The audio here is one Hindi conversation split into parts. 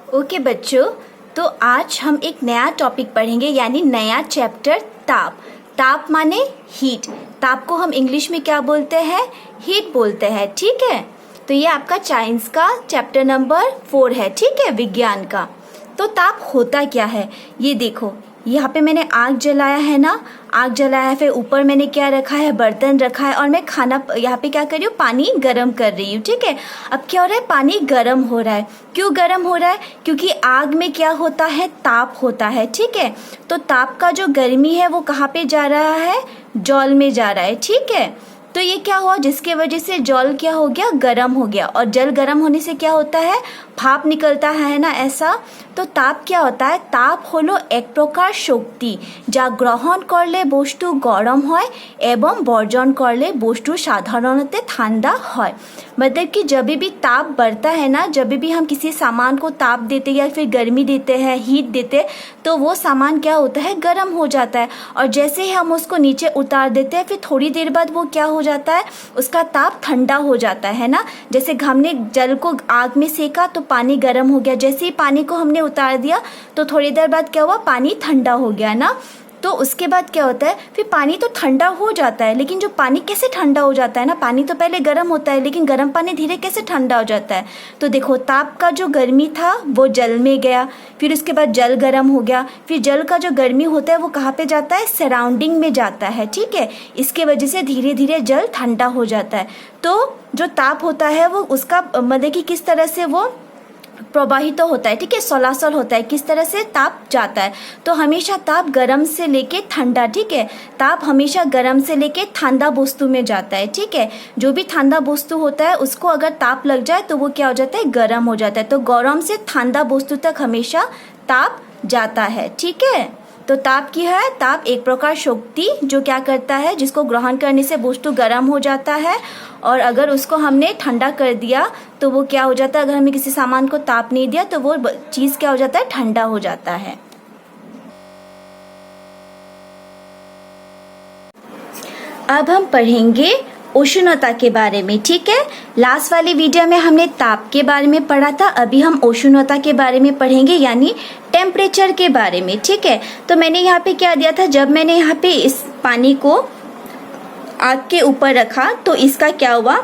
ओके बच्चों, तो आज हम एक नया टॉपिक पढ़ेंगे यानी नया चैप्टर ताप। ताप माने हीट। ताप को हम इंग्लिश में क्या बोलते हैं? हीट बोलते हैं, ठीक है। तो ये आपका साइंस का चैप्टर नंबर 4 है, ठीक है, विज्ञान का। तो ताप होता क्या है ये देखो। यहाँ पे मैंने आग जलाया है ना, आग जलाया है, फिर ऊपर मैंने क्या रखा है, बर्तन रखा है, और मैं खाना यहाँ पे क्या कर रही हूँ, पानी गर्म कर रही हूँ, ठीक है। अब क्या हो रहा है, पानी गर्म हो रहा है। क्यों गर्म हो रहा है? क्योंकि आग में क्या होता है, ताप होता है, ठीक है। तो ताप का जो गर्मी है वो कहाँ पे जा रहा है, जल में जा रहा है, ठीक है। तो ये क्या हुआ, जिसके वजह से जल क्या हो गया, गर्म हो गया। और जल गर्म होने से क्या होता है, भाप निकलता है ना, ऐसा। तो ताप क्या होता है, ताप हलो एक प्रकार शक्ति जा ग्रहण करले बस्तु गरम হয় एवं बर्जन करले बस्तु साधारणते ठंडा হয়। मतलब कि जब भी ताप बढ़ता है ना, जब भी हम किसी सामान को ताप देते या फिर गर्मी देते हैं, हीट देते, तो वो सामान क्या होता है, गर्म हो जाता है। और जैसे ही हम उसको नीचे उतार देते हैं, फिर थोड़ी देर बाद वो क्या हो जाता है, उसका ताप ठंडा हो जाता है ना। जैसे हमने जल को आग में सेका तो पानी गर्म हो गया, जैसे ही पानी को हमने उतार दिया तो थोड़ी देर बाद क्या हुआ, पानी ठंडा हो गया ना। तो उसके बाद क्या होता है, फिर पानी तो ठंडा हो जाता है, लेकिन जो पानी कैसे ठंडा हो जाता है ना, पानी तो पहले गर्म होता है, लेकिन गर्म पानी धीरे कैसे ठंडा हो जाता है। तो देखो, ताप का जो गर्मी था वो जल में गया, फिर उसके बाद जल गर्म हो गया, फिर जल का जो गर्मी होता है वो कहाँ पे जाता है, सराउंडिंग में जाता है, ठीक है। इसके वजह से धीरे धीरे जल ठंडा हो जाता है। तो जो ताप होता है वो उसका मतलब कि किस तरह से वो प्रवाहित तो होता है, ठीक है, सलासल होता है, किस तरह से ताप जाता है। तो हमेशा ताप गर्म से लेके ठंडा, ठीक है, ताप हमेशा गर्म से लेके ठंडा वस्तु में जाता है, ठीक है। जो भी ठंडा वस्तु होता है उसको अगर ताप लग जाए तो वो क्या हो जाता है, गर्म हो जाता है। तो गर्म से ठंडा वस्तु तक हमेशा ताप जाता है, ठीक है। तो ताप की है, ताप एक प्रकार शक्ति जो क्या करता है, जिसको ग्रहण करने से वस्तु गर्म हो जाता है, और अगर उसको हमने ठंडा कर दिया तो वो क्या हो जाता है, अगर हमें किसी सामान को ताप नहीं दिया तो वो चीज़ क्या हो जाता है, ठंडा हो जाता है। अब हम पढ़ेंगे उष्णता के बारे में, ठीक है। लास्ट वाली वीडियो में हमने ताप के बारे में पढ़ा था, अभी हम उष्णता के बारे में पढ़ेंगे यानी टेम्परेचर के बारे में, ठीक है। तो मैंने यहाँ पे क्या दिया था, जब मैंने यहाँ पे इस पानी को आग के ऊपर रखा तो इसका क्या हुआ,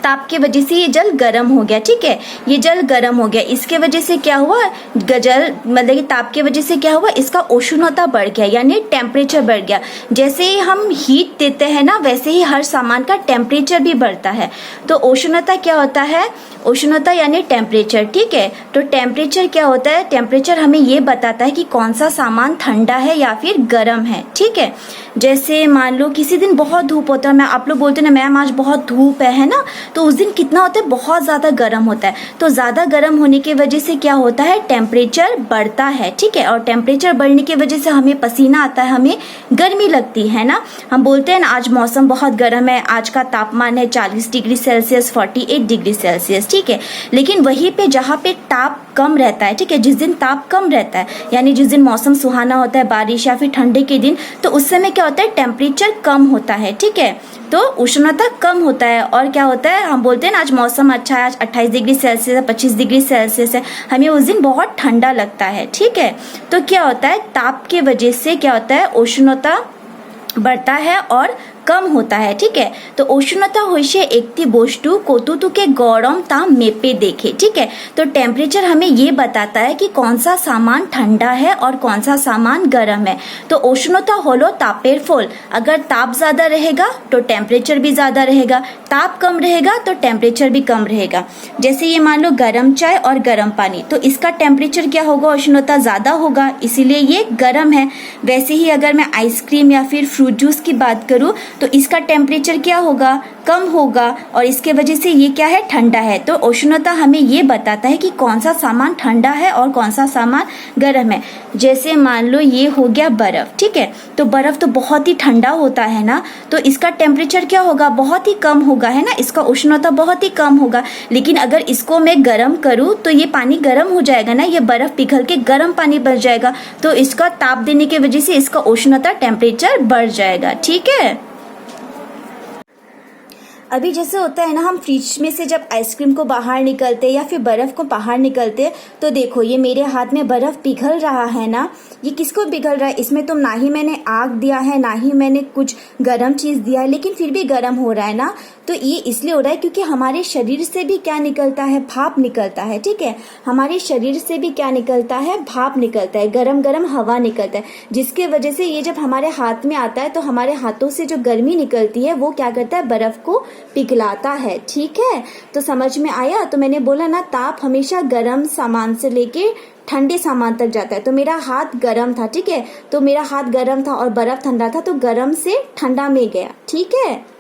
ताप की वजह से ये जल गर्म हो गया, ठीक है, ये जल गर्म हो गया। इसके वजह से क्या हुआ, जल मतलब कि ताप की वजह से क्या हुआ, इसका उष्णता बढ़ गया यानी टेम्परेचर बढ़ गया। जैसे ही हम हीट देते हैं ना, वैसे ही हर सामान का टेम्परेचर भी बढ़ता है। तो उष्णता क्या होता है, उष्णता यानी टेम्परेचर, ठीक है। तो टेम्परेचर क्या होता है, टेम्परेचर हमें ये बताता है कि कौन सा सामान ठंडा है या फिर गर्म है, ठीक है। जैसे मान लो किसी दिन बहुत धूप होता है, मैं आप लोग बोलते हैं ना मैम आज बहुत धूप है ना, तो उस दिन कितना होता है, बहुत ज़्यादा गर्म होता है। तो ज़्यादा गर्म होने की वजह से क्या होता है, टेम्परेचर बढ़ता है, ठीक है। और टेम्परेचर बढ़ने की वजह से हमें पसीना आता है, हमें गर्मी लगती है ना। हम बोलते हैं ना आज मौसम बहुत गर्म है, आज का तापमान है 40 डिग्री सेल्सियस, 48 डिग्री सेल्सियस, ठीक है। लेकिन वहीं पे जहाँ पे ताप कम रहता है, ठीक है, जिस दिन ताप कम रहता है यानी जिस दिन मौसम सुहाना होता है, बारिश या फिर ठंडे के दिन, तो उस समय क्या होता है, टेम्परेचर कम होता है, ठीक है। तो उष्णता कम होता है। और क्या होता है, हम बोलते हैं ना आज मौसम अच्छा है, आज 28 डिग्री सेल्सियस है, 25 डिग्री सेल्सियस है, हमें उस दिन बहुत ठंडा लगता है, ठीक है। तो क्या होता है, ताप के वजह से क्या होता है, उष्णता बढ़ता है और कम होता है, ठीक है। तो उष्णता হইছে একটি বস্তু কতটুকু গরম তা মেপে देखे, ठीक है। तो टेम्परेचर हमें ये बताता है कि कौन सा सामान ठंडा है और कौन सा सामान गर्म है। तो उष्णता हलो तापेर फल, अगर ताप ज़्यादा रहेगा तो टेम्परेचर भी ज़्यादा रहेगा, ताप कम रहेगा तो टेम्परेचर भी कम रहेगा। जैसे ये मान लो गर्म चाय और गर्म पानी, तो इसका टेम्परेचर क्या होगा, उष्णता ज़्यादा होगा, इसीलिए ये गर्म है। वैसे ही अगर मैं आइसक्रीम या फिर फ्रूट जूस की बात करूँ तो इसका टेम्परेचर क्या होगा, कम होगा, और इसके वजह से ये क्या है, ठंडा है। तो उष्णता हमें ये बताता है कि कौन सा सामान ठंडा है और कौन सा सामान गर्म है। जैसे मान लो ये हो गया बर्फ, ठीक है। तो बर्फ तो बहुत ही ठंडा होता है ना, तो इसका टेम्परेचर क्या होगा, बहुत ही कम होगा, है ना, इसका उष्णता बहुत ही कम होगा। लेकिन अगर इसको मैं गर्म करूँ तो ये पानी गर्म हो जाएगा ना, ये बर्फ पिघल के गर्म पानी बन जाएगा, तो इसका ताप देने की वजह से इसका उष्णता टेम्परेचर बढ़ जाएगा, ठीक है। अभी जैसे होता है ना, हम फ्रिज में से जब आइसक्रीम को बाहर निकलते या फिर बर्फ को बाहर निकलते, तो देखो ये मेरे हाथ में बर्फ पिघल रहा है ना, ये किसको पिघल रहा है? इसमें तो ना ही मैंने आग दिया है, ना ही मैंने कुछ गर्म चीज दिया है, लेकिन फिर भी गर्म हो रहा है ना। तो ये इसलिए हो रहा है क्योंकि हमारे शरीर से भी क्या निकलता है? भाप निकलता है। ठीक है, हमारे शरीर से भी क्या निकलता है? भाप निकलता है, गरम गरम हवा निकलता है, जिसके वजह से ये जब हमारे हाथ में आता है तो हमारे हाथों से जो गर्मी निकलती है वो क्या करता है? बर्फ को पिघलाता है। ठीक है, तो समझ में आया? तो मैंने बोला ना, ताप हमेशा गर्म सामान से लेके ठंडे सामान तक जाता है। तो मेरा हाथ गर्म था, ठीक है, तो मेरा हाथ गर्म था और बर्फ ठंडा था, तो गर्म से ठंडा में गया। ठीक है।